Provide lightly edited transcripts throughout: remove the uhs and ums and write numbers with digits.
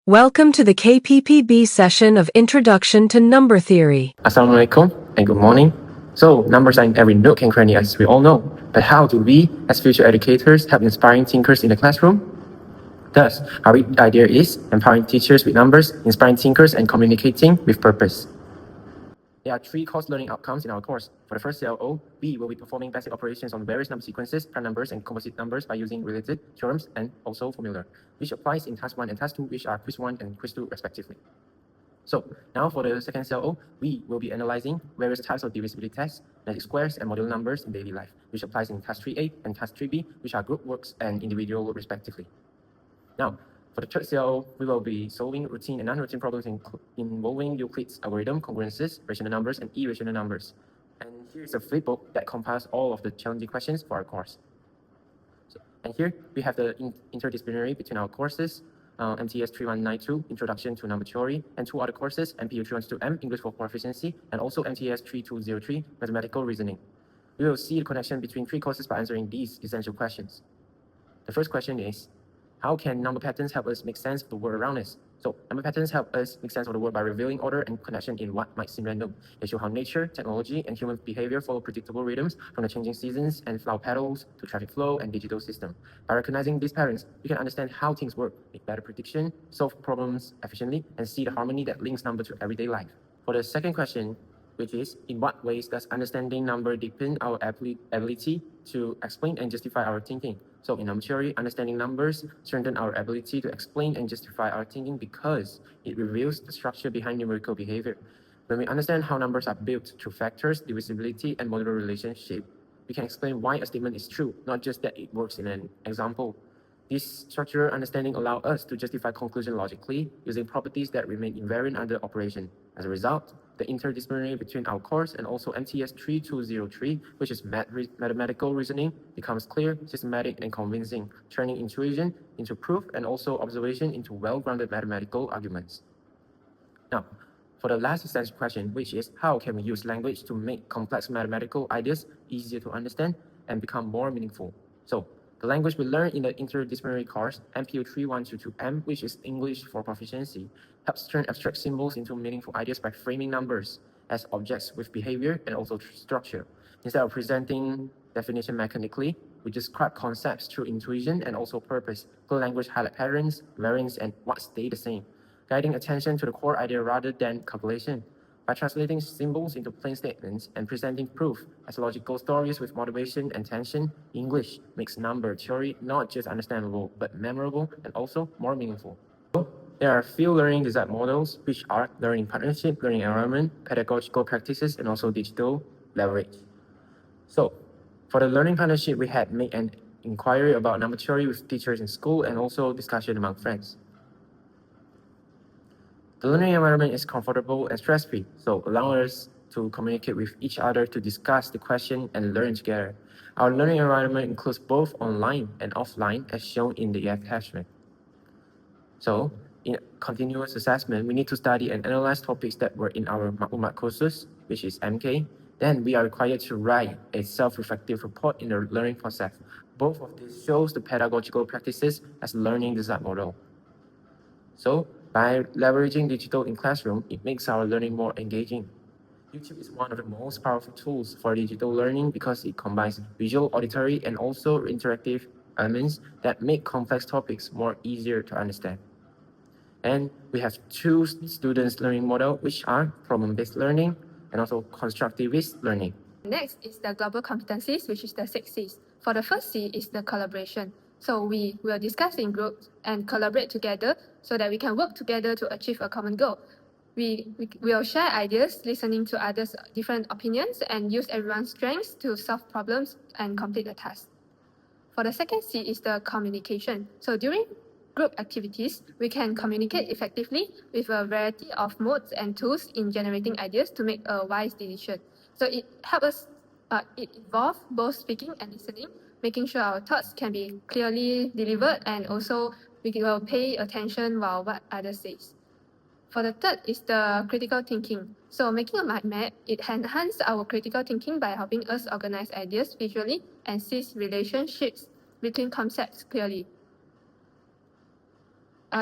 Welcome to the KPPB session of Introduction to Number Theory. Assalamualaikum and good morning. So, numbers are in every nook and cranny as we all know. But how do we, as future educators, help inspiring thinkers in the classroom? Thus, our idea is empowering teachers with numbers, inspiring thinkers, and communicating with purpose. There are three course learning outcomes in our course. For the first CLO, we will be performing basic operations on various number sequences, prime numbers, and composite numbers by using related theorems and also formula, which applies in Task 1 and Task 2, which are Quiz 1 and Quiz 2 respectively. So now for the second CLO, we will be analyzing various types of divisibility tests, magic squares, and modular numbers in daily life, which applies in Task 3A and Task 3B, which are group works and individual work respectively. Now, for the third CLO, we will be solving routine and non-routine problems involving Euclid's algorithm, congruences, rational numbers, and irrational numbers. And here is a flipbook that compiles all of the challenging questions for our course. And here we have the interdisciplinary between our courses, MTS 3192, Introduction to Number Theory, and two other courses, MPU 312M, English for Proficiency, and also MTS 3203, Mathematical Reasoning. We will see the connection between three courses by answering these essential questions. The first question is, how can number patterns help us make sense of the world around us? So, number patterns help us make sense of the world by revealing order and connection in what might seem random. They show how nature, technology, and human behavior follow predictable rhythms from the changing seasons and flower petals to traffic flow and digital system. By recognizing these patterns, we can understand how things work, make better prediction, solve problems efficiently, and see the harmony that links number to everyday life. For the second question, which is, in what ways does understanding number deepen our ability to explain and justify our thinking? So in number theory, understanding numbers strengthens our ability to explain and justify our thinking because it reveals the structure behind numerical behavior. When we understand how numbers are built through factors, divisibility, and modular relationship, we can explain why a statement is true, not just that it works in an example. This structural understanding allows us to justify conclusion logically using properties that remain invariant under operation. As a result, the interdisciplinary between our course and also MTS 3203, which is mathematical reasoning, becomes clear, systematic, and convincing, turning intuition into proof and also observation into well-grounded mathematical arguments. Now, for the last essential question, which is how can we use language to make complex mathematical ideas easier to understand and become more meaningful? So, the language we learn in the interdisciplinary course, MPU 3122M, which is English for Proficiency, helps turn abstract symbols into meaningful ideas by framing numbers as objects with behavior and also structure. Instead of presenting definition mechanically, we describe concepts through intuition and also purpose. Clear language highlight patterns, variants, and what stay the same, guiding attention to the core idea rather than calculation. By translating symbols into plain statements and presenting proof as logical stories with motivation and tension, English makes number theory not just understandable, but memorable and also more meaningful. There are a few learning design models, which are learning partnership, learning environment, pedagogical practices, and also digital leverage. So, for the learning partnership, we had made an inquiry about number theory with teachers in school and also discussion among friends. The learning environment is comfortable and stress-free, so allowing us to communicate with each other to discuss the question and learn together. Our learning environment includes both online and offline, as shown in the attachment. So, in continuous assessment, we need to study and analyze topics that were in our Maklumat courses, which is MK. Then we are required to write a self-reflective report in the learning process. Both of these shows the pedagogical practices as learning design model. So, by leveraging digital in classroom, it makes our learning more engaging. YouTube is one of the most powerful tools for digital learning because it combines visual, auditory, and also interactive elements that make complex topics more easier to understand. And we have two students learning model, which are problem-based learning and also constructivist learning. Next is the global competencies, which is the 6 C's. For the first C is the collaboration. So we will discuss in groups and collaborate together so that we can work together to achieve a common goal. We will share ideas, listening to others' different opinions, and use everyone's strengths to solve problems and complete the task. For the second C is the communication. So during group activities, we can communicate effectively with a variety of modes and tools in generating ideas to make a wise decision. So it helps us, it involves both speaking and listening, making sure our thoughts can be clearly delivered, and also we will pay attention while what others say. For the third is the critical thinking. So making a mind map, it enhances our critical thinking by helping us organize ideas visually and see relationships between concepts clearly.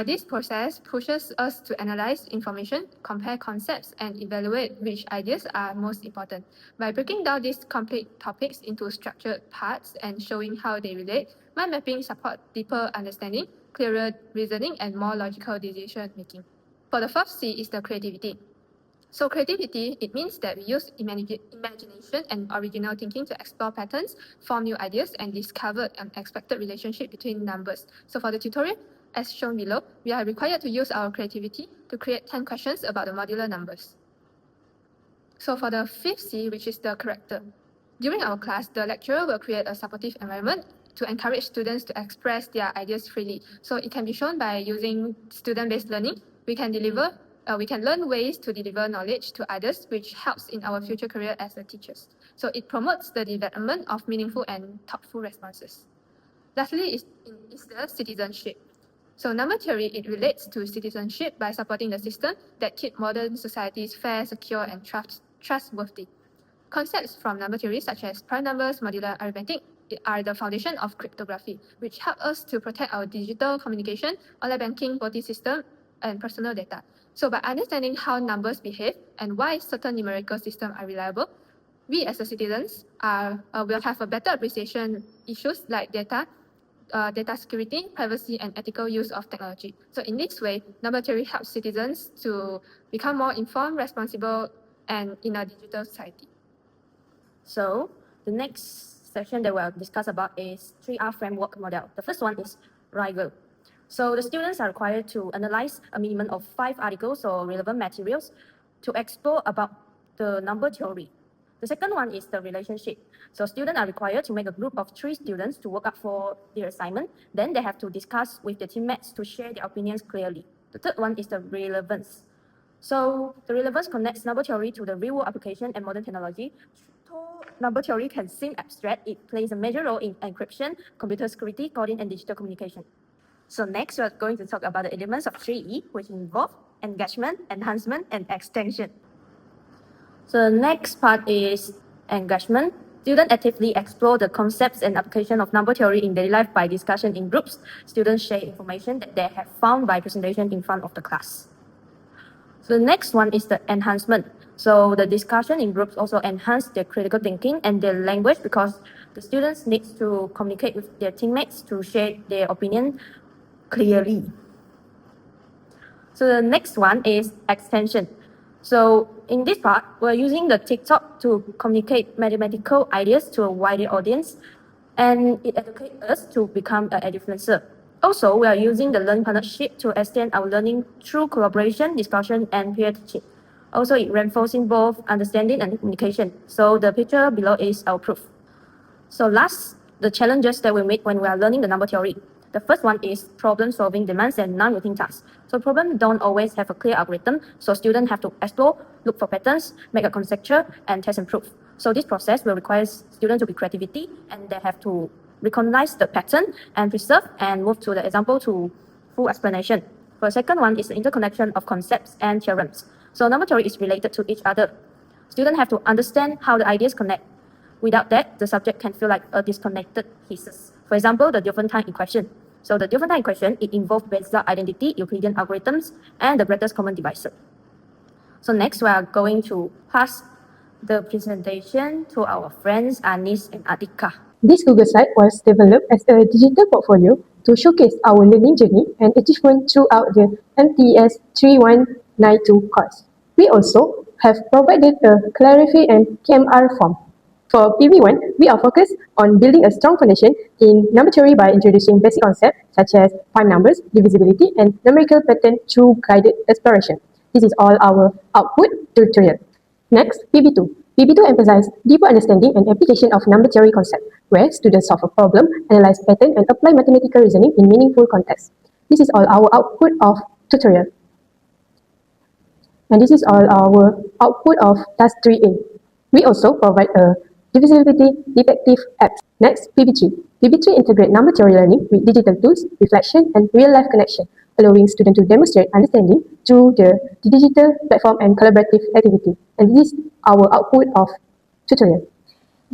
This process pushes us to analyze information, compare concepts, and evaluate which ideas are most important. By breaking down these complex topics into structured parts and showing how they relate, mind mapping supports deeper understanding, clearer reasoning, and more logical decision making. For the fourth C is the creativity. So creativity, it means that we use imagination and original thinking to explore patterns, form new ideas, and discover unexpected relationship between numbers. So for the tutorial, as shown below, we are required to use our creativity to create 10 questions about the modular numbers. So for the fifth C, which is the character. During our class, the lecturer will create a supportive environment to encourage students to express their ideas freely. So it can be shown by using student-based learning. We can learn ways to deliver knowledge to others, which helps in our future career as teachers. So it promotes the development of meaningful and thoughtful responses. Lastly is the citizenship. So number theory, it relates to citizenship by supporting the system that keep modern societies fair, secure, and trustworthy. Concepts from number theory such as prime numbers, modular arithmetic are the foundation of cryptography, which help us to protect our digital communication, online banking, voting system, and personal data. So by understanding how numbers behave and why certain numerical systems are reliable, we as citizens will have a better appreciation issues like data security, privacy, and ethical use of technology. So in this way, number theory helps citizens to become more informed, responsible, and in a digital society. So the next section that we'll discuss about is 3R framework model. The first one is rigor. So the students are required to analyze a minimum of 5 articles or relevant materials to explore about the number theory. The second one is the relationship. So students are required to make a group of 3 students to work up for their assignment. Then they have to discuss with their teammates to share their opinions clearly. The third one is the relevance. So the relevance connects number theory to the real-world application and modern technology. Though number theory can seem abstract, it plays a major role in encryption, computer security, coding, and digital communication. So next, we're going to talk about the elements of 3E, which involve engagement, enhancement, and extension. So the next part is engagement. Students actively explore the concepts and application of number theory in daily life by discussion in groups. Students share information that they have found by presentation in front of the class. So the next one is the enhancement. So the discussion in groups also enhance their critical thinking and their language because the students need to communicate with their teammates to share their opinion clearly. So the next one is extension. So in this part, we're using the TikTok to communicate mathematical ideas to a wider audience, and it educates us to become an influencer. Also, we are using the learning partnership to extend our learning through collaboration, discussion, and peer teaching. Also, it reinforcing both understanding and communication. So the picture below is our proof. So last, the challenges that we meet when we are learning the number theory. The first one is problem-solving demands and non-routine tasks. So problems don't always have a clear algorithm, so students have to explore, look for patterns, make a conjecture, and test and prove. So this process will require students to be creativity, and they have to recognize the pattern and preserve and move to the example to full explanation. The second one is the interconnection of concepts and theorems. So number theory is related to each other. Students have to understand how the ideas connect. Without that, the subject can feel like a disconnected pieces. For example, the Diophantine equation. So the Diophantine equation, it involves Bézard identity, Euclidean algorithms, and the greatest common divisor. So next, we are going to pass the presentation to our friends Anis and Atika. This Google site was developed as a digital portfolio to showcase our learning journey and achievement throughout the MTS 3192 course. We also have provided a Clarify and KMR form. For PV1, we are focused on building a strong foundation in number theory by introducing basic concepts such as prime numbers, divisibility, and numerical pattern through guided exploration. This is all our output tutorial. Next, PV2. PV2 emphasizes deeper understanding and application of number theory concept, where students solve a problem, analyze pattern, and apply mathematical reasoning in meaningful context. This is all our output of tutorial. And this is all our output of task 3A. We also provide a divisibility detective apps. Next, PV3. PV3 integrates number theory learning with digital tools, reflection, and real-life connection, allowing students to demonstrate understanding through the digital platform and collaborative activity. And this is our output of tutorial.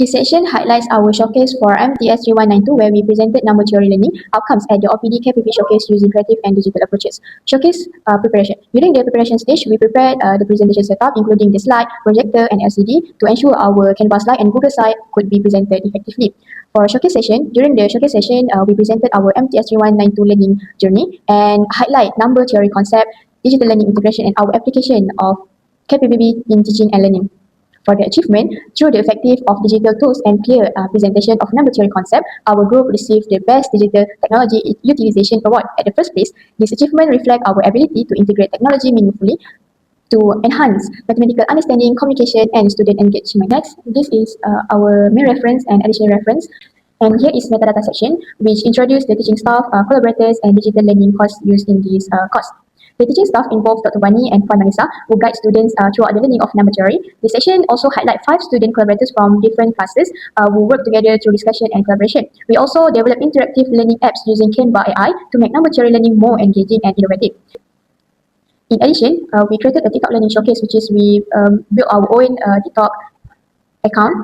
This session highlights our showcase for MTS 3192 where we presented number theory learning outcomes at the OPD KPP showcase using creative and digital approaches. Showcase preparation. During the preparation stage, we prepared the presentation setup including the slide, projector and LCD to ensure our Canva slide and Google slide could be presented effectively. For showcase session, during the showcase session, we presented our MTS 3192 learning journey and highlight number theory concept, digital learning integration and our application of KPPB in teaching and learning. For the achievement, through the effective of digital tools and clear presentation of number theory concept, our group received the Best Digital Technology Utilization Award at the first place. This achievement reflects our ability to integrate technology meaningfully to enhance mathematical understanding, communication, and student engagement. Next, this is our main reference and additional reference. And here is metadata section, which introduces the teaching staff, collaborators, and digital learning course used in this course. The teaching staff involved Dr. Wani and Puan Manisa, who guide students throughout the learning of number theory. This session also highlights 5 student collaborators from different classes who work together through discussion and collaboration. We also develop interactive learning apps using Canva AI to make number theory learning more engaging and innovative. In addition, we created a TikTok learning showcase, which is we built our own TikTok account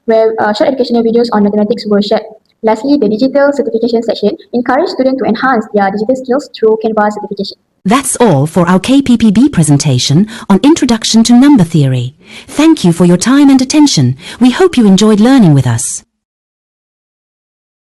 where short educational videos on mathematics were shared. Lastly, the digital certification section encouraged students to enhance their digital skills through Canva certification. That's all for our KPPB presentation on Introduction to Number Theory. Thank you for your time and attention. We hope you enjoyed learning with us.